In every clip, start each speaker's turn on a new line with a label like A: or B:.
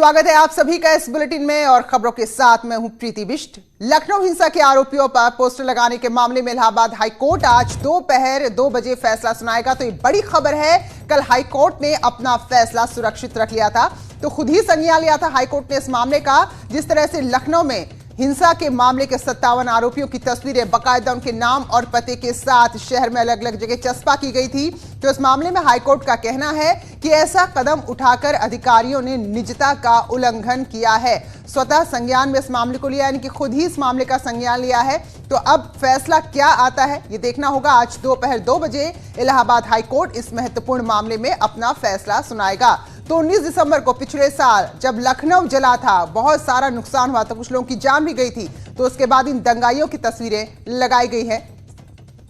A: स्वागत है आप सभी का इस बुलेटिन में और खबरों के साथ मैं हूं प्रीति बिष्ट। लखनऊ हिंसा के आरोपियों पर पोस्टर लगाने के मामले में इलाहाबाद हाईकोर्ट आज दोपहर 2 बजे फैसला सुनाएगा। तो ये बड़ी खबर है, कल हाईकोर्ट ने अपना फैसला सुरक्षित रख लिया था, तो खुद ही संज्ञान लिया था हाईकोर्ट ने इस मामले का। जिस तरह से लखनऊ में हिंसा के मामले के 57 आरोपियों की तस्वीरें बाकायदा उनके नाम और पते के साथ शहर में अलग अलग जगह चस्पा की गई थी, तो इस मामले में हाईकोर्ट का कहना है कि ऐसा कदम उठाकर अधिकारियों ने निजता का उल्लंघन किया है। स्वतः संज्ञान में इस मामले को लिया, यानी कि खुद ही इस मामले का संज्ञान लिया है। तो अब फैसला क्या आता है ये देखना होगा। आज दोपहर 2 बजे इलाहाबाद हाईकोर्ट इस महत्वपूर्ण मामले में अपना फैसला सुनाएगा। तो 19 दिसंबर को पिछले साल जब लखनऊ जला था, बहुत सारा नुकसान हुआ था, कुछ लोगों की जान भी गई थी, तो उसके बाद इन दंगाइयों की तस्वीरें लगाई गई हैं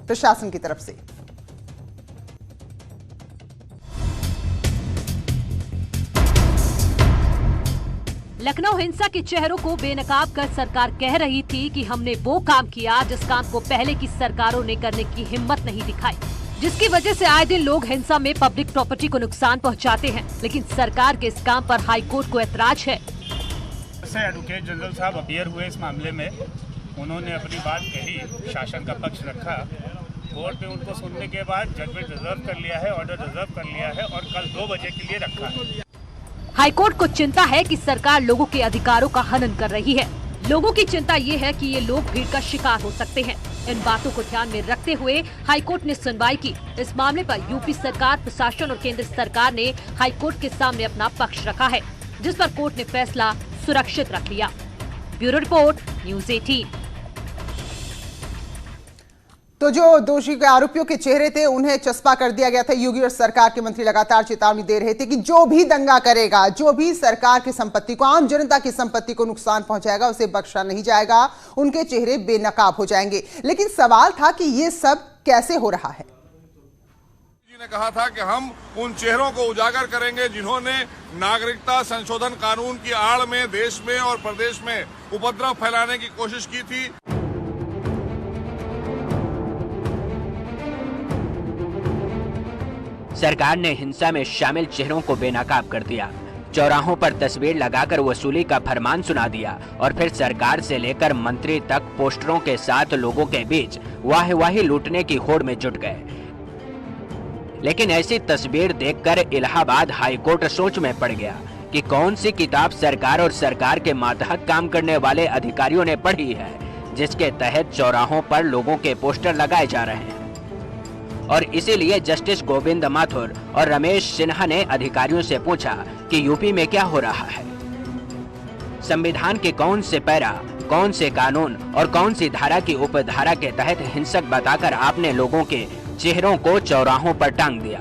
A: प्रशासन की तरफ से।
B: लखनऊ हिंसा के चेहरों को बेनकाब कर सरकार कह रही थी कि हमने वो काम किया जिस काम को पहले की सरकारों ने करने की हिम्मत नहीं दिखाई, जिसकी वजह से आए दिन लोग हिंसा में पब्लिक प्रॉपर्टी को नुकसान पहुंचाते हैं। लेकिन सरकार के इस काम पर हाईकोर्ट को ऐतराज है।
C: एडवोकेट जनरल साहब अपीयर हुए इस मामले में, उन्होंने अपनी बात कही, शासन का पक्ष रखा। कोर्ट ने उनको सुनने के बाद जजमेंट रिजर्व कर लिया है, ऑर्डर रिजर्व कर लिया है और कल 2 बजे के लिए रखा है।
B: हाईकोर्ट को चिंता है कि सरकार लोगों के अधिकारों का हनन कर रही है। लोगों की चिंता ये है कि ये लोग भीड़ का शिकार हो सकते हैं। इन बातों को ध्यान में रखते हुए हाईकोर्ट ने सुनवाई की। इस मामले पर यूपी सरकार, प्रशासन और केंद्र सरकार ने हाईकोर्ट के सामने अपना पक्ष रखा है, जिस पर कोर्ट ने फैसला सुरक्षित रख लिया। Bureau report, news 18।
A: तो जो दोषी के आरोपियों के चेहरे थे उन्हें चस्पा कर दिया गया था। योगी और सरकार के मंत्री लगातार चेतावनी दे रहे थे कि जो भी दंगा करेगा, जो भी सरकार की संपत्ति को, आम जनता की संपत्ति को नुकसान पहुंचाएगा, उसे बख्शा नहीं जाएगा, उनके चेहरे बेनकाब हो जाएंगे। लेकिन सवाल था कि ये सब कैसे हो रहा है।
D: ने कहा था कि हम उन चेहरों को उजागर करेंगे जिन्होंने नागरिकता संशोधन कानून की आड़ में देश में और प्रदेश में उपद्रव फैलाने की कोशिश की थी।
E: सरकार ने हिंसा में शामिल चेहरों को बेनकाब कर दिया, चौराहों पर तस्वीर लगाकर वसूली का फरमान सुना दिया और फिर सरकार से लेकर मंत्री तक पोस्टरों के साथ लोगों के बीच वाह-वाही लूटने की होड़ में जुट गए। लेकिन ऐसी तस्वीर देखकर इलाहाबाद हाईकोर्ट सोच में पड़ गया कि कौन सी किताब सरकार और सरकार के मातहत काम करने वाले अधिकारियों ने पढ़ी है, जिसके तहत चौराहों पर लोगों के पोस्टर लगाए जा रहे हैं। और इसीलिए जस्टिस गोविंद माथुर और रमेश सिन्हा ने अधिकारियों से पूछा कि यूपी में क्या हो रहा है। संविधान के कौन से पैरा, कौन से कानून और कौन सी धारा की उपधारा के तहत हिंसक बताकर आपने लोगों के चेहरों को चौराहों पर टांग दिया।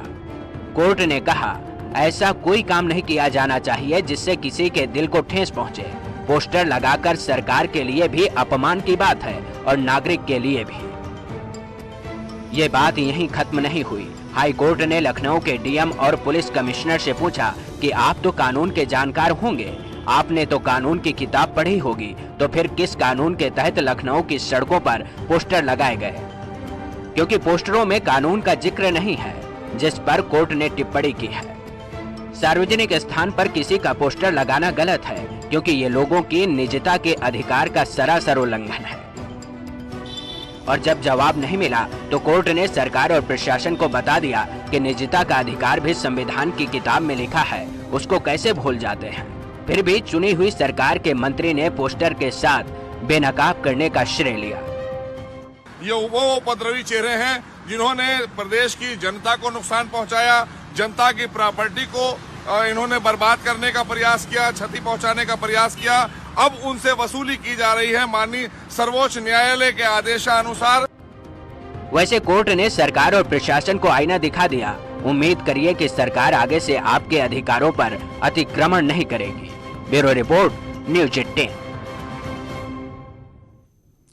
E: कोर्ट ने कहा, ऐसा कोई काम नहीं किया जाना चाहिए जिससे किसी के दिल को ठेस पहुंचे। पोस्टर लगाकर सरकार के लिए भी अपमान की बात है और नागरिक के लिए भी। ये बात यहीं खत्म नहीं हुई। हाई कोर्ट ने लखनऊ के डीएम और पुलिस कमिश्नर से पूछा कि आप तो कानून के जानकार होंगे, आपने तो कानून की किताब पढ़ी होगी, तो फिर किस कानून के तहत लखनऊ की सड़कों पर पोस्टर लगाए गए? क्योंकि पोस्टरों में कानून का जिक्र नहीं है, जिस पर कोर्ट ने टिप्पणी की है। सार्वजनिक स्थान पर किसी का पोस्टर लगाना गलत है, क्योंकि ये लोगों की निजता के अधिकार का सरासर उल्लंघन है। और जब जवाब नहीं मिला तो कोर्ट ने सरकार और प्रशासन को बता दिया कि निजता का अधिकार भी संविधान की किताब में लिखा है, उसको कैसे भूल जाते हैं। फिर भी चुनी हुई सरकार के मंत्री ने पोस्टर के साथ बेनकाब करने का श्रेय लिया।
D: ये वो उपद्रवी चेहरे हैं जिन्होंने प्रदेश की जनता को नुकसान पहुंचाया, जनता की प्रॉपर्टी को इन्होंने बर्बाद करने का प्रयास किया, क्षति पहुंचाने का प्रयास किया। अब उनसे वसूली की जा रही है माननीय सर्वोच्च न्यायालय के आदेशानुसार।
E: वैसे कोर्ट ने सरकार और प्रशासन को आईना दिखा दिया। उम्मीद करिए कि सरकार आगे से आपके अधिकारों पर अतिक्रमण नहीं करेगी। Bureau report, news 18।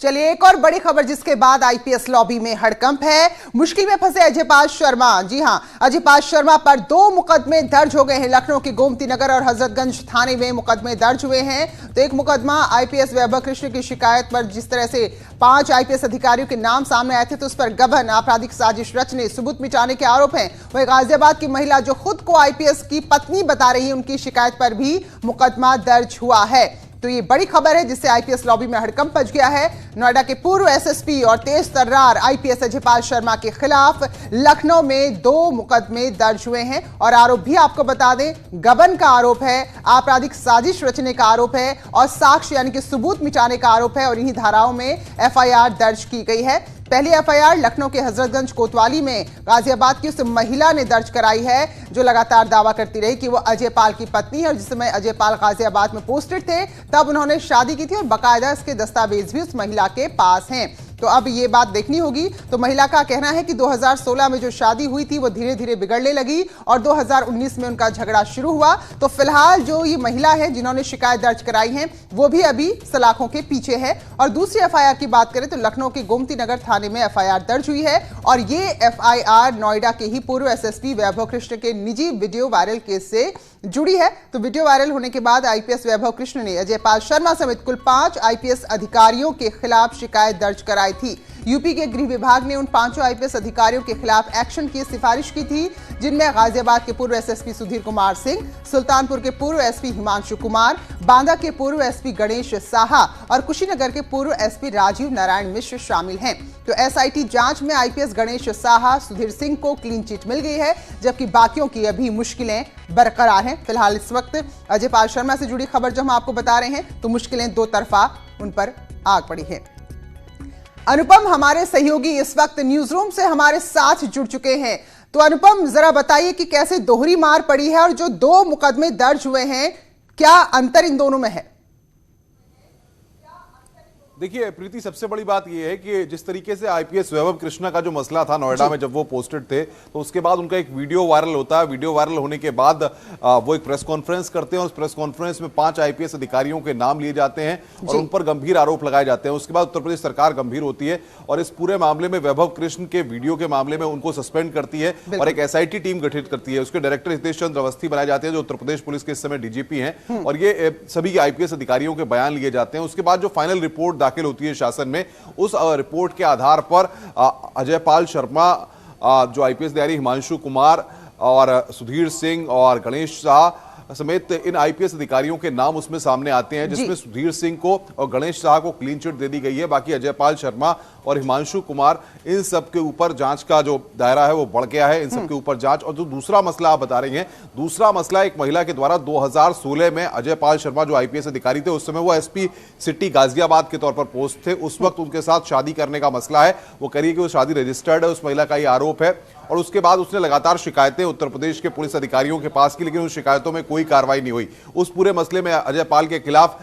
A: चलिए एक और बड़ी खबर जिसके बाद आईपीएस लॉबी में हड़कंप है। मुश्किल में फंसे अजयपाल शर्मा। जी हां, अजयपाल शर्मा पर 2 मुकदमे दर्ज हो गए हैं। लखनऊ के गोमती नगर और हजरतगंज थाने में मुकदमे दर्ज हुए हैं। तो एक मुकदमा आईपीएस वैभव कृष्ण की शिकायत पर जिस तरह से 5 आईपीएस अधिकारियों के नाम सामने आए थे, तो उस पर गबन आपराधिक साजिश रचने, सबूत मिटाने के आरोप हैं। वही गाजियाबाद की महिला जो खुद को आईपीएस की पत्नी बता रही है, उनकी शिकायत पर भी मुकदमा दर्ज हुआ है। तो ये बड़ी खबर है जिससे आईपीएस लॉबी में हड़कंप मच गया है। नोएडा के पूर्व एसएसपी और तेज तर्रार आईपीएस अजयपाल शर्मा के खिलाफ लखनऊ में 2 मुकदमे दर्ज हुए हैं और आरोप भी आपको बता दें, गबन का आरोप है, आपराधिक साजिश रचने का आरोप है और साक्ष्य यानी कि सबूत मिटाने का आरोप है। और इन्हीं धाराओं में एफआईआर दर्ज की गई है। पहली एफआईआर लखनऊ के हजरतगंज कोतवाली में गाजियाबाद की उस महिला ने दर्ज कराई है जो लगातार दावा करती रही कि वो अजयपाल की पत्नी है और जिस समय अजयपाल गाजियाबाद में पोस्टेड थे तब उन्होंने शादी की थी और बाकायदा इसके दस्तावेज भी उस महिला के पास हैं। तो अब ये बात देखनी होगी। तो महिला का कहना है कि 2016 में जो शादी हुई थी वो धीरे धीरे बिगड़ने लगी और 2019 में उनका झगड़ा शुरू हुआ। तो फिलहाल जो ये महिला है जिन्होंने शिकायत दर्ज कराई है वो भी अभी सलाखों के पीछे है। और दूसरी एफआईआर की बात करें तो लखनऊ के गोमती नगर थाने में एफआईआर दर्ज हुई है और ये एफआईआर नोएडा के ही पूर्व एसएसपी वैभव कृष्ण के निजी वीडियो वायरल केस से जुड़ी है। तो वीडियो वायरल होने के बाद आईपीएस वैभव कृष्ण ने अजयपाल शर्मा समेत कुल 5 आईपीएस अधिकारियों के खिलाफ शिकायत दर्ज कराई थी। यूपी के गृह विभाग ने उन 5 आईपीएस अधिकारियों के खिलाफ एक्शन की सिफारिश की थी, जिनमें गाजियाबाद के पूर्व एसएसपी सुधीर कुमार सिंह, सुल्तानपुर के पूर्व एसपी हिमांशु कुमार, बांदा के पूर्व एसपी गणेश साहा और कुशीनगर के पूर्व एसपी राजीव नारायण मिश्र शामिल हैं। तो एसआईटी जांच में आईपीएस गणेश साहा, सुधीर सिंह को क्लीन चिट मिल गई है, जबकि बाकियों की अभी मुश्किलें बरकरार हैं। फिलहाल इस वक्त अजयपाल शर्मा से जुड़ी खबर जो हम आपको बता रहे हैं, तो मुश्किलें 2 तरफा उन पर आग पड़ी है। अनुपम हमारे सहयोगी इस वक्त न्यूज रूम से हमारे साथ जुड़ चुके हैं। तो अनुपम, जरा बताइए कि कैसे दोहरी मार पड़ी है और जो 2 मुकदमे दर्ज हुए हैं, क्या अंतर इन दोनों में है?
F: देखिए प्रीति, सबसे बड़ी बात यह है कि जिस तरीके से आईपीएस वैभव कृष्णा का जो मसला था नोएडा में जब वो पोस्टेड थे, तो उसके बाद उनका एक वीडियो वायरल होता है। वीडियो वायरल होने के बाद वो एक प्रेस कॉन्फ्रेंस करते हैं और उस प्रेस कॉन्फ्रेंस में 5 आईपीएस अधिकारियों के नाम लिए जाते हैं और उन पर गंभीर आरोप लगाए जाते हैं। उसके बाद उत्तर प्रदेश सरकार गंभीर होती है और इस पूरे मामले में वैभव कृष्ण के वीडियो के मामले में उनको सस्पेंड करती है और एक एसआईटी टीम गठित करती है। उसके डायरेक्टर हितेश चंद्र अवस्थी बनाए जाते हैं जो उत्तर प्रदेश पुलिस के इस समय डीजीपी हैं और ये सभी आईपीएस अधिकारियों के बयान लिए जाते हैं। उसके बाद जो फाइनल रिपोर्ट दाखिल होती है शासन में, उस रिपोर्ट के आधार पर अजयपाल शर्मा, जो आईपीएस अधिकारी हिमांशु कुमार और सुधीर सिंह और गणेश शाह समेत इन आईपीएस अधिकारियों के नाम उसमें सामने आते हैं, जिसमें सुधीर सिंह को और गणेश शाह को क्लीन चिट दे दी गई है। बाकी अजयपाल शर्मा और हिमांशु कुमार, इन सब के ऊपर जांच का जो दायरा है वो बढ़ गया है। इन सब के ऊपर जांच। और जो दूसरा मसला आप बता रही हैं, दूसरा मसला एक महिला के द्वारा 2016 में अजयपाल शर्मा जो आईपीएस अधिकारी थे, उस समय वो एसपी सिटी गाजियाबाद के तौर पर पोस्ट थे, उस वक्त उनके साथ शादी करने का मसला है। वो करिए कि वो शादी रजिस्टर्ड है, उस महिला का ये आरोप है। और उसके बाद उसने लगातार शिकायतें उत्तर प्रदेश के पुलिस अधिकारियों के पास की, लेकिन उन शिकायतों में कोई कार्रवाई नहीं हुई। उस पूरे मसले में अजयपाल के खिलाफ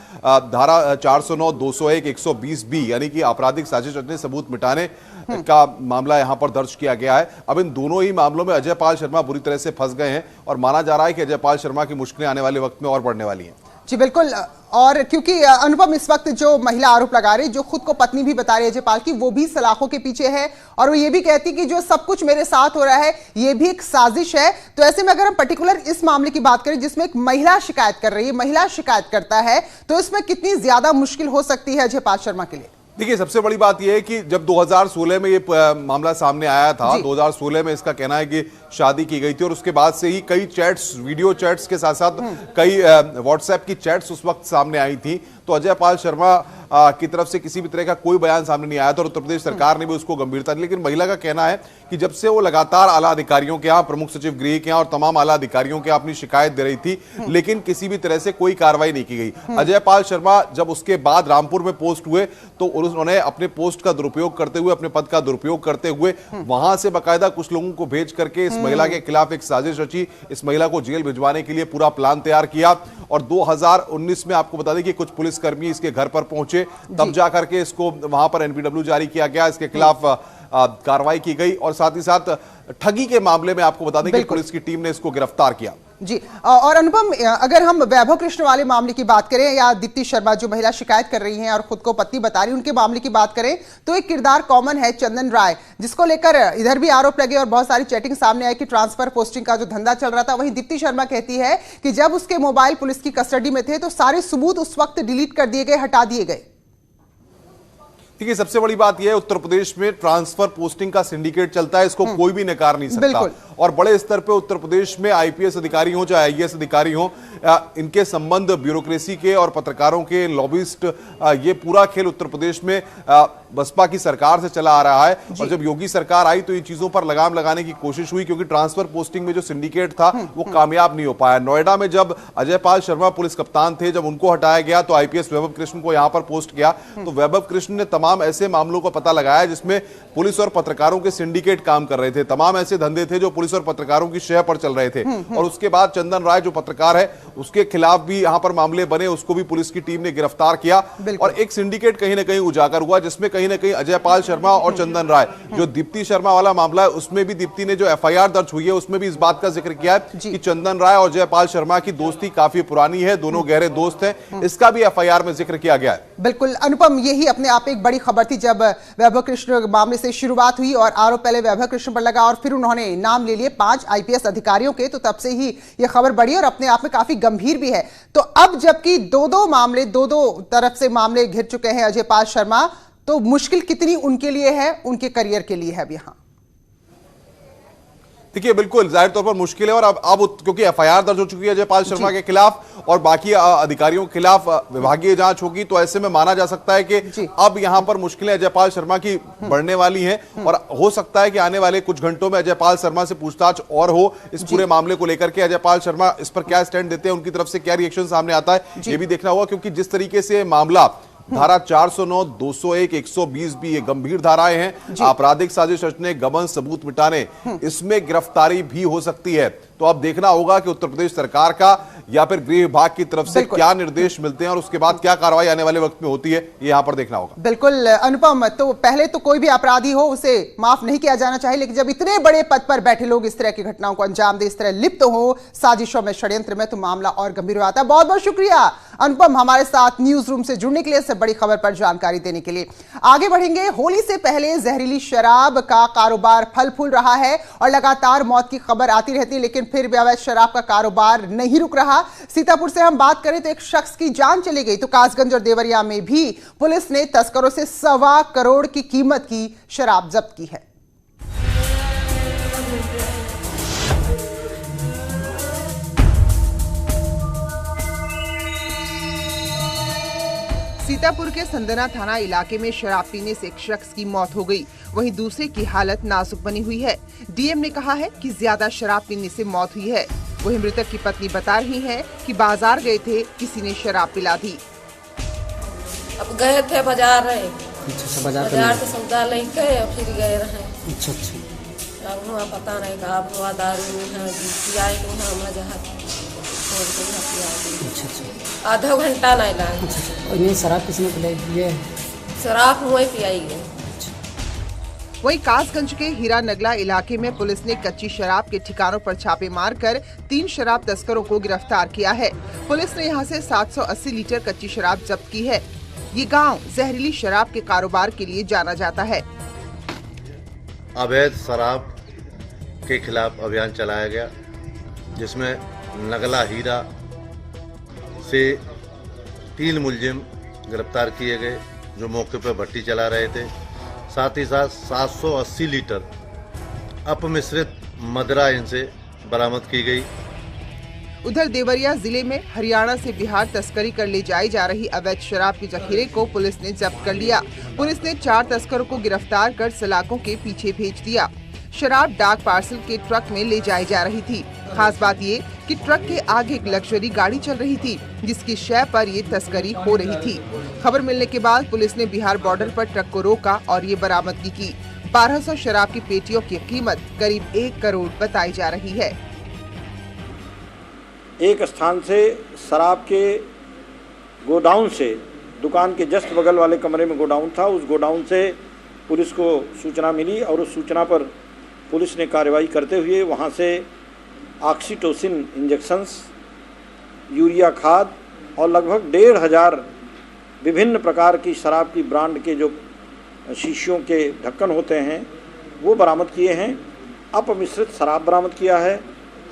F: धारा 409, 201, 120B यानी कि आपराधिक साजिश रचने, सबूत मिटाने का मामला यहां पर दर्ज किया गया है। अब इन दोनों ही मामलों में अजयपाल शर्मा बुरी तरह से फंस गए हैं और माना जा रहा है कि अजयपाल शर्मा की मुश्किलें आने वाले वक्त में और बढ़ने वाली हैं।
A: जी बिल्कुल। और क्योंकि अनुपम इस वक्त जो महिला आरोप लगा रही, जो खुद को पत्नी भी बता रही है अजयपाल की, वो भी सलाखों के पीछे है और वो ये भी कहती कि जो सब कुछ मेरे साथ हो रहा है ये भी एक साजिश है। तो ऐसे में अगर हम पर्टिकुलर इस मामले की बात करें जिसमें एक महिला शिकायत कर रही है, महिला शिकायत करता है, तो इसमें कितनी ज्यादा मुश्किल हो सकती है अजयपाल शर्मा के लिए?
F: देखिए, सबसे बड़ी बात यह है कि जब 2016 में ये मामला सामने आया था, 2016 में इसका कहना है कि शादी की गई थी और उसके बाद से ही कई चैट्स, वीडियो चैट्स के साथ साथ कई व्हाट्सएप की चैट्स उस वक्त सामने आई थी। तो अजयपाल शर्मा की तरफ से किसी भी तरह का कोई बयान सामने नहीं आया था और उत्तर प्रदेश सरकार ने भी उसको गंभीरता दी। लेकिन महिला का कहना है कि जब से वो लगातार आला अधिकारियों के यहाँ, प्रमुख सचिव गृह के यहाँ और तमाम आला अधिकारियों के यहाँ अपनी शिकायत दे रही थी, लेकिन किसी भी तरह से कोई कार्रवाई नहीं की गई। अजयपाल शर्मा जब उसके बाद रामपुर में पोस्ट हुए तो उन्होंने अपने पोस्ट का दुरुपयोग करते हुए, अपने पद का दुरुपयोग करते हुए वहां से बाकायदा कुछ लोगों को भेज करके इस महिला के खिलाफ एक साजिश रची, इस महिला को जेल भिजवाने के लिए पूरा प्लान तैयार किया। और 2019 में आपको बता दें कि कुछ पुलिसकर्मी इसके घर पर पहुंचे, तब जाकर के इसको वहां पर एनपीडब्ल्यू जारी किया गया, इसके खिलाफ कार्रवाई की गई और साथ ही साथ ठगी के मामले में आपको बता दें कि पुलिस की टीम ने इसको गिरफ्तार किया।
A: जी। और अनुपम, अगर हम वैभव कृष्ण वाले मामले की बात करें या दीप्ति शर्मा जो महिला शिकायत कर रही हैं और खुद को पत्नी बता रही, उनके मामले की बात करें तो एक किरदार कॉमन है, चंदन राय, जिसको लेकर इधर भी आरोप लगे और बहुत सारी चैटिंग सामने आई कि ट्रांसफर पोस्टिंग का जो धंधा चल रहा था। वहीं दीप्ति शर्मा कहती है कि जब उसके मोबाइल पुलिस की कस्टडी में थे तो सारे सबूत उस वक्त डिलीट कर दिए गए, हटा दिए गए।
F: देखिए, सबसे बड़ी बात यह है, उत्तर प्रदेश में ट्रांसफर पोस्टिंग का सिंडिकेट चलता है, इसको कोई भी नकार नहीं सकता। और बड़े स्तर पे उत्तर प्रदेश में आईपीएस अधिकारी हो चाहे आईएएस अधिकारी हो, इनके संबंध ब्यूरोक्रेसी के और पत्रकारों के, लॉबिस्ट, ये पूरा खेल उत्तर प्रदेश में बसपा की सरकार से चला आ रहा है। और जब योगी सरकार आई तो इन चीजों पर लगाम लगाने की कोशिश हुई, क्योंकि ट्रांसफर पोस्टिंग में जो सिंडिकेट था वो कामयाब नहीं हो पाया। नोएडा में जब अजय पाल शर्मा पुलिस कप्तान थे, जब उनको हटाया गया तो आईपीएस वैभव कृष्ण को यहां पर पोस्ट किया, तो वैभव कृष्ण ने तमाम ऐसे मामलों का पता लगाया जिसमें पुलिस और पत्रकारों के सिंडिकेट काम कर रहे थे। तमाम ऐसे धंधे थे जो पुलिस और पत्रकारों की शह पर चल रहे थे। और उसके बाद चंदन राय जो पत्रकार है, उसके खिलाफ भी यहां पर मामले बने, उसको भी पुलिस की टीम ने गिरफ्तार किया और एक सिंडिकेट कहीं ना कहीं उजागर हुआ, जिसमें कहीं ना कहीं अजय पाल शर्मा और चंदन राय, जो दीप्ति शर्मा वाला मामला है उसमें भी दीप्ति ने जो एफआईआर दर्ज हुई है उसमें भी इस बात का जिक्र किया है कि चंदन राय और अजय पाल शर्मा की दोस्ती काफी पुरानी है, दोनों गहरे दोस्त हैं, इसका भी एफआईआर में जिक्र किया गया है।
A: बिल्कुल अनुपम, यही अपने आप एक बड़ी खबर थी जब वैभव कृष्ण मामले से शुरुआत हुई और आरोप पहले वैभव कृष्ण पर लगा और फिर उन्होंने नाम ले लिए 5 आईपीएस अधिकारियों के, तो तब से ही यह खबर बढ़ी और अपने आप में काफी गंभीर भी है। तो अब जबकि दो मामले, दो तरफ से मामले घिर चुके हैं अजय पाल शर्मा, तो मुश्किल कितनी उनके लिए है, उनके करियर के लिए है अब यहां?
F: देखिए, बिल्कुल जाहिर तौर पर मुश्किल है। और अब क्योंकि एफआईआर दर्ज हो चुकी है अजय पाल शर्मा के खिलाफ और बाकी अधिकारियों के खिलाफ विभागीय जांच होगी, तो ऐसे में माना जा सकता है कि अब यहां पर मुश्किलें अजय पाल शर्मा की बढ़ने वाली हैं और हो सकता है कि आने वाले कुछ घंटों में अजय पाल शर्मा से पूछताछ और हो इस पूरे मामले को लेकर के। अजय पाल शर्मा इस पर क्या स्टैंड देते हैं, उनकी तरफ से क्या रिएक्शन सामने आता है, ये भी देखना होगा। क्योंकि जिस तरीके से मामला धारा 409, 201, 120 भी ये गंभीर धाराएं हैं, आपराधिक साजिश रचने, गबन, सबूत मिटाने, इसमें गिरफ्तारी भी हो सकती है। तो अब देखना होगा कि उत्तर प्रदेश सरकार का या फिर गृह विभाग की तरफ से क्या निर्देश मिलते हैं और उसके बाद क्या कार्रवाई आने वाले वक्त में होती है, ये यहां पर देखना होगा।
A: बिल्कुल अनुपम, तो पहले तो कोई भी अपराधी हो उसे माफ नहीं किया जाना चाहिए, लेकिन जब इतने बड़े पद पर बैठे लोग इस तरह की घटनाओं को अंजाम दे, इस तरह लिप्त हो साजिशों में, षड्यंत्र में, तो मामला और गंभीर हो जाता है। बहुत बहुत शुक्रिया अनुपम हमारे साथ न्यूज रूम से जुड़ने के लिए, इससे बड़ी खबर पर जानकारी देने के लिए। आगे बढ़ेंगे। होली से पहले जहरीली शराब का कारोबार फल फूल रहा है और लगातार मौत की खबर आती रहती है, लेकिन फिर भी अवैध शराब का कारोबार नहीं रुक रहा। सीतापुर से हम बात करें तो एक शख्स की जान चली गई, तो कासगंज और देवरिया में भी पुलिस ने तस्करों से 1.25 करोड़ की कीमत की शराब जब्त की है। सीतापुर के संदना थाना इलाके में शराब पीने से एक शख्स की मौत हो गई, वहीं दूसरे की हालत नाजुक बनी हुई है। डीएम ने कहा है कि ज्यादा शराब पीने से मौत हुई है। वहीं मृतक की पत्नी बता रही है कि बाजार गए थे, किसी ने शराब पिला दी।
G: अब गए थे बाजार रहे, बाजार से सौदा लेके फिर गए रहे। अच्छा। अब वहाँ पता नहीं कहा हुआ दारू है आधा घंटा नहीं लाए।
H: शराब किसने पिलाई?
G: शराब हुए पिलाई गई।
A: वहीं कासगंज के हीरा नगला इलाके में पुलिस ने कच्ची शराब के ठिकानों पर छापे मारकर 3 शराब तस्करों को गिरफ्तार किया है। पुलिस ने यहां से 780 लीटर कच्ची शराब जब्त की है। ये गांव जहरीली शराब के कारोबार के लिए जाना जाता है।
I: अवैध शराब के खिलाफ अभियान चलाया गया, जिसमें नगला हीरा से 3 मुलजिम गिरफ्तार किए गए जो मौके पर भट्टी चला रहे थे। साथ ही साथ 780 लीटर अपमिश्रित मदिरा इनसे बरामद की गई।
A: उधर देवरिया जिले में हरियाणा से बिहार तस्करी कर ले जाई जा रही अवैध शराब के जखीरे को पुलिस ने जब्त कर लिया। पुलिस ने 4 तस्करों को गिरफ्तार कर सलाखों के पीछे भेज दिया। शराब डाक पार्सल के ट्रक में ले जाई जा रही थी। खास बात ये कि ट्रक के आगे एक लग्जरी गाड़ी चल रही थी, जिसकी शय पर ये तस्करी हो रही थी। खबर मिलने के बाद पुलिस ने बिहार बॉर्डर पर ट्रक को रोका और ये बरामदगी की। 1200 शराब की पेटियों की कीमत करीब 1 करोड़ बताई जा रही है।
J: एक स्थान से शराब के गोडाउन से, दुकान के जस्ट बगल वाले कमरे में गोडाउन था, उस गोडाउन से पुलिस को सूचना मिली और उस सूचना पर पुलिस ने कार्रवाई करते हुए वहां से ऑक्सीटोसिन इंजेक्शंस, यूरिया खाद और लगभग 1,500 विभिन्न प्रकार की शराब की ब्रांड के जो शीशियों के ढक्कन होते हैं वो बरामद किए हैं। अपमिश्रित शराब बरामद किया है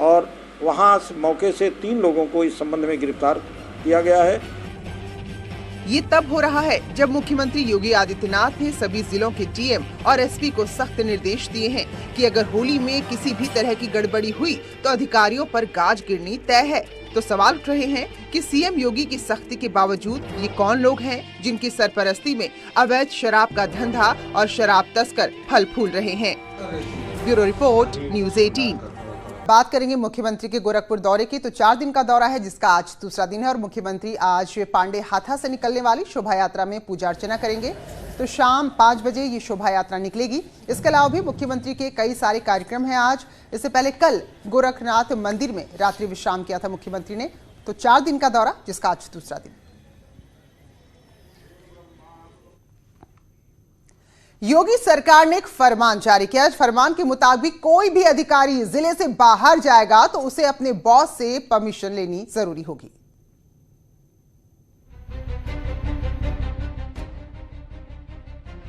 J: और वहाँ मौके से 3 लोगों को इस संबंध में गिरफ्तार किया गया है।
A: ये तब हो रहा है जब मुख्यमंत्री योगी आदित्यनाथ ने सभी जिलों के डीएम और एसपी को सख्त निर्देश दिए हैं कि अगर होली में किसी भी तरह की गड़बड़ी हुई तो अधिकारियों पर गाज गिरनी तय है। तो सवाल उठ रहे हैं कि सीएम योगी की सख्ती के बावजूद ये कौन लोग हैं जिनकी सरपरस्ती में अवैध शराब का धंधा और शराब तस्कर फल फूल रहे हैं। Bureau report, news 18। बात करेंगे मुख्यमंत्री के गोरखपुर दौरे की। तो 4 दिन का दौरा है जिसका आज दूसरा दिन है और मुख्यमंत्री आज पांडे हाथा से निकलने वाली शोभा यात्रा में पूजा अर्चना करेंगे। तो शाम 5 बजे ये शोभा यात्रा निकलेगी। इसके अलावा भी मुख्यमंत्री के कई सारे कार्यक्रम हैं आज। इससे पहले कल गोरखनाथ मंदिर में रात्रि विश्राम किया था मुख्यमंत्री ने। तो 4 दिन का दौरा जिसका आज दूसरा दिन। योगी सरकार ने एक फरमान जारी किया। फरमान के मुताबिक कोई भी अधिकारी जिले से बाहर जाएगा तो उसे अपने बॉस से परमिशन लेनी जरूरी होगी।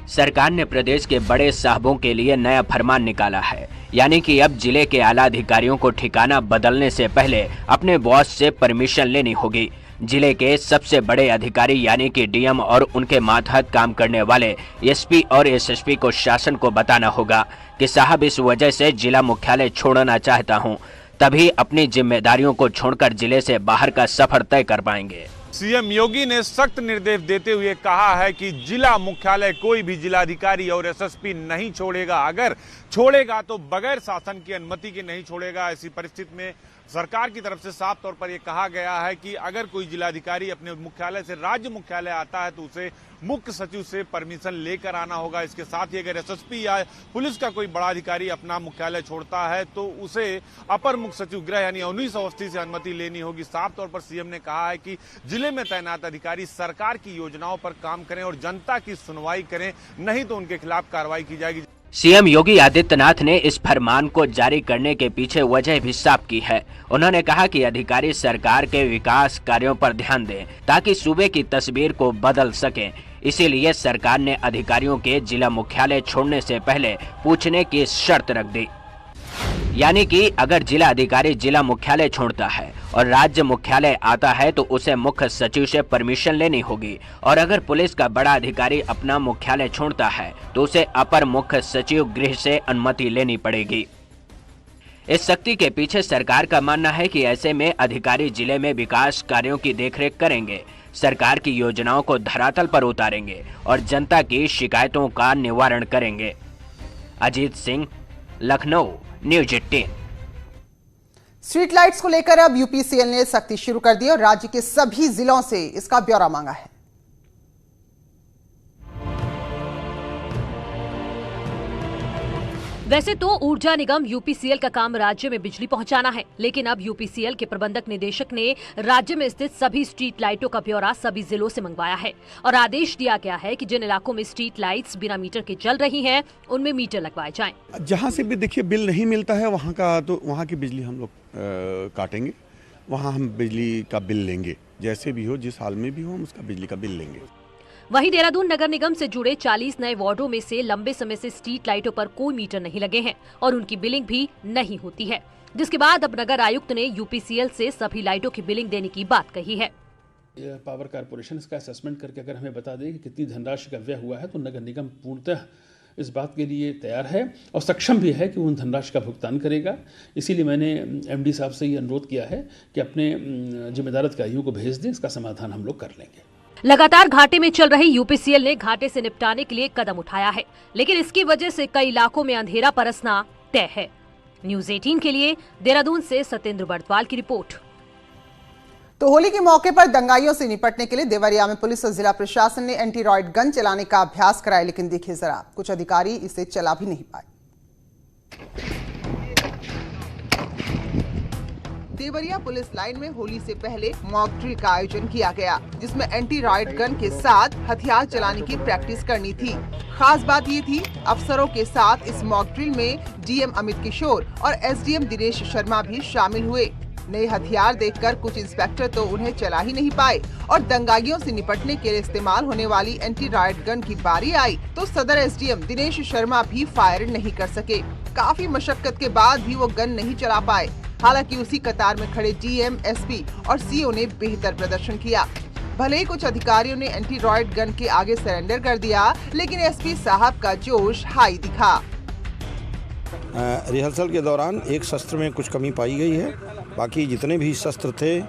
E: सरकार ने प्रदेश के बड़े साहबों के लिए नया फरमान निकाला है, यानी कि अब जिले के आला अधिकारियों को ठिकाना बदलने से पहले अपने बॉस से परमिशन लेनी होगी। जिले के सबसे बड़े अधिकारी यानी कि डीएम और उनके मातहत काम करने वाले एसपी और एसएसपी को शासन को बताना होगा कि साहब इस वजह से जिला मुख्यालय छोड़ना चाहता हूं, तभी अपनी जिम्मेदारियों को छोड़कर जिले से बाहर का सफर तय कर पाएंगे।
H: सीएम योगी ने सख्त निर्देश देते हुए कहा है कि जिला मुख्यालय कोई भी जिलाधिकारी और एसएसपी नहीं छोड़ेगा। अगर छोड़ेगा तो बगैर शासन की अनुमति के नहीं छोड़ेगा। ऐसी परिस्थिति में सरकार की तरफ से साफ तौर पर यह कहा गया है कि अगर कोई जिलाधिकारी अपने मुख्यालय से राज्य मुख्यालय आता है तो उसे मुख्य सचिव से परमिशन लेकर आना होगा। इसके साथ ही अगर एसएसपी या पुलिस का कोई बड़ा अधिकारी अपना मुख्यालय छोड़ता है तो उसे अपर मुख्य सचिव गृह यानी 19 अवस्थी से अनुमति लेनी होगी। साफ तौर पर सीएम ने कहा है कि जिले में तैनात अधिकारी सरकार की योजनाओं पर काम करें और जनता की सुनवाई करें, नहीं तो उनके खिलाफ कार्रवाई की जाएगी।
E: सीएम योगी आदित्यनाथ ने इस फरमान को जारी करने के पीछे वजह भी साफ की है। उन्होंने कहा कि अधिकारी सरकार के विकास कार्यों पर ध्यान दें ताकि सूबे की तस्वीर को बदल सकें। इसीलिए सरकार ने अधिकारियों के जिला मुख्यालय छोड़ने से पहले पूछने की शर्त रख दी, यानी कि अगर जिला अधिकारी जिला मुख्यालय छोड़ता है और राज्य मुख्यालय आता है तो उसे मुख्य सचिव से परमिशन लेनी होगी, और अगर पुलिस का बड़ा अधिकारी अपना मुख्यालय छोड़ता है तो उसे अपर मुख्य सचिव गृह से अनुमति लेनी पड़ेगी। इस सख्ती के पीछे सरकार का मानना है कि ऐसे में अधिकारी जिले में विकास कार्यों की देखरेख करेंगे, सरकार की योजनाओं को धरातल पर उतारेंगे और जनता की शिकायतों का निवारण करेंगे। Ajit Singh, Lucknow, news 18।
A: Street lights को लेकर अब यूपीसीएल ने सख्ती शुरू कर दी और राज्य के सभी जिलों से इसका ब्यौरा मांगा है।
B: वैसे तो ऊर्जा निगम यूपीसीएल का काम राज्य में बिजली पहुंचाना है, लेकिन अब यूपीसीएल के प्रबंधक निदेशक ने राज्य में स्थित सभी स्ट्रीट लाइटों का ब्यौरा सभी जिलों से मंगवाया है और आदेश दिया गया है कि जिन इलाकों में स्ट्रीट लाइट्स बिना मीटर के जल रही हैं, उनमें मीटर लगवाए जाएं।
K: जहां से भी देखिए बिल नहीं मिलता है वहां का, तो वहां की बिजली हम लोग काटेंगे, वहां हम बिजली का बिल लेंगे, जैसे भी हो, जिस हाल में भी हो, हम उसका बिजली का बिल लेंगे।
B: वहीं देहरादून नगर निगम से जुड़े 40 नए वार्डों में से लंबे समय से स्ट्रीट लाइटों पर कोई मीटर नहीं लगे हैं और उनकी बिलिंग भी नहीं होती है, जिसके बाद अब नगर आयुक्त ने यूपीसीएल से सभी लाइटों की बिलिंग देने की बात कही है।
L: पावर कारपोरेशन इसका असेसमेंट करके अगर हमें बता दें कि कितनी धनराशि का व्यय हुआ है तो नगर निगम पूर्णतः इस बात के लिए तैयार है और सक्षम भी है कि वो उन धनराशि का भुगतान करेगा। इसीलिए मैंने एमडी साहब से ये अनुरोध किया है कि अपने जिम्मेदार अधिकारियों को भेज दें, इसका समाधान हम लोग कर लेंगे।
B: लगातार घाटे में चल रही यूपीसीएल ने घाटे से निपटाने के लिए कदम उठाया है, लेकिन इसकी वजह से कई इलाकों में अंधेरा परसना तय है। न्यूज़ 18 के लिए देहरादून से सत्येंद्र बर्दवाल की रिपोर्ट।
A: तो होली के मौके पर दंगाइयों से निपटने के लिए देवरिया में पुलिस और जिला प्रशासन ने एंटी रॉयड गन चलाने का अभ्यास कराया, लेकिन देखिए जरा, कुछ अधिकारी इसे चला भी नहीं पाए। देवरिया पुलिस लाइन में होली से पहले मॉक ड्रिल का आयोजन किया गया, जिसमें एंटी राइट गन के साथ हथियार चलाने की प्रैक्टिस करनी थी। खास बात ये थी, अफसरों के साथ इस मॉक ड्रिल में डीएम अमित किशोर और एसडीएम दिनेश शर्मा भी शामिल हुए। नए हथियार देखकर कुछ इंस्पेक्टर तो उन्हें चला ही नहीं पाए और दंगाइयों से निपटने के लिए इस्तेमाल होने वाली एंटी राइट गन की बारी आई तो सदर एसडीएम दिनेश शर्मा भी फायर नहीं कर सके। काफी मशक्कत के बाद भी वो गन नहीं चला पाए। हालांकि उसी कतार में खड़े डीएम, एसपी और सीओ ने बेहतर प्रदर्शन किया। भले ही कुछ अधिकारियों ने एंटी राइट गन के आगे सरेंडर कर दिया, लेकिन एसपी साहब का जोश हाई दिखा।
M: रिहर्सल के दौरान एक शस्त्र में कुछ कमी पाई गई है, बाकी जितने भी शस्त्र थे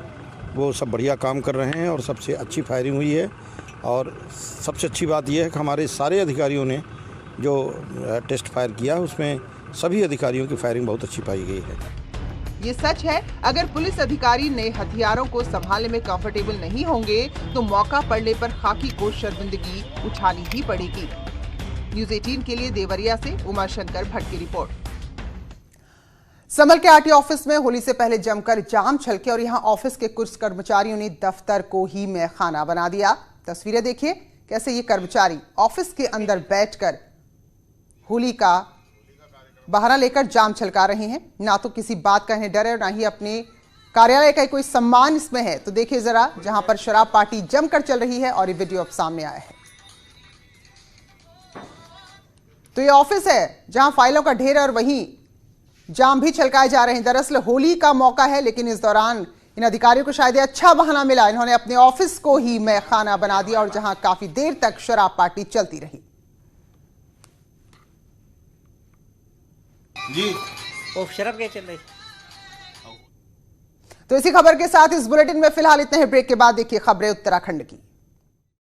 M: वो सब बढ़िया काम कर रहे हैं और सबसे अच्छी फायरिंग हुई है। और सबसे अच्छी बात यह है कि हमारे सारे अधिकारियों ने जो टेस्ट फायर किया उसमें सभी अधिकारियों की फायरिंग बहुत अच्छी पाई गई है।
A: ये सच है, अगर पुलिस अधिकारी नए हथियारों को संभालने में कंफर्टेबल नहीं होंगे तो मौका पड़ने पर खाकी को शर्मिंदगी उठानी ही पड़ेगी। न्यूज़ 18 के लिए देवरिया से उमाशंकर भट्ट की रिपोर्ट। संभल के आरटीओ ऑफिस में होली से पहले जमकर जाम छलके और यहां ऑफिस के कुछ कर्मचारियों ने दफ्तर को ही मैखाना बना दिया। तस्वीरें देखिए कैसे ये कर्मचारी ऑफिस के अंदर बैठकर होली का बहाना लेकर जाम छलका रहे हैं। ना तो किसी बात का इन्हें डर है और ना ही अपने कार्यालय का कोई सम्मान इसमें है। तो देखिए जरा, जहां पर शराब पार्टी जमकर चल रही है और ये वीडियो अब सामने आया है। तो ये ऑफिस है जहां फाइलों का ढेर है और वहीं जाम भी छलकाए जा रहे हैं। दरअसल होली का मौका है, लेकिन इस दौरान इन अधिकारियों को शायद अच्छा बहाना मिला। इन्होंने अपने ऑफिस को ही मैखाना बना दिया और जहां काफी देर तक शराब पार्टी चलती रही।
N: जी वो शराब क्या चल रही।
A: तो इसी खबर के साथ इस बुलेटिन में फिलहाल इतने ही। ब्रेक के बाद देखिए खबरें उत्तराखंड की।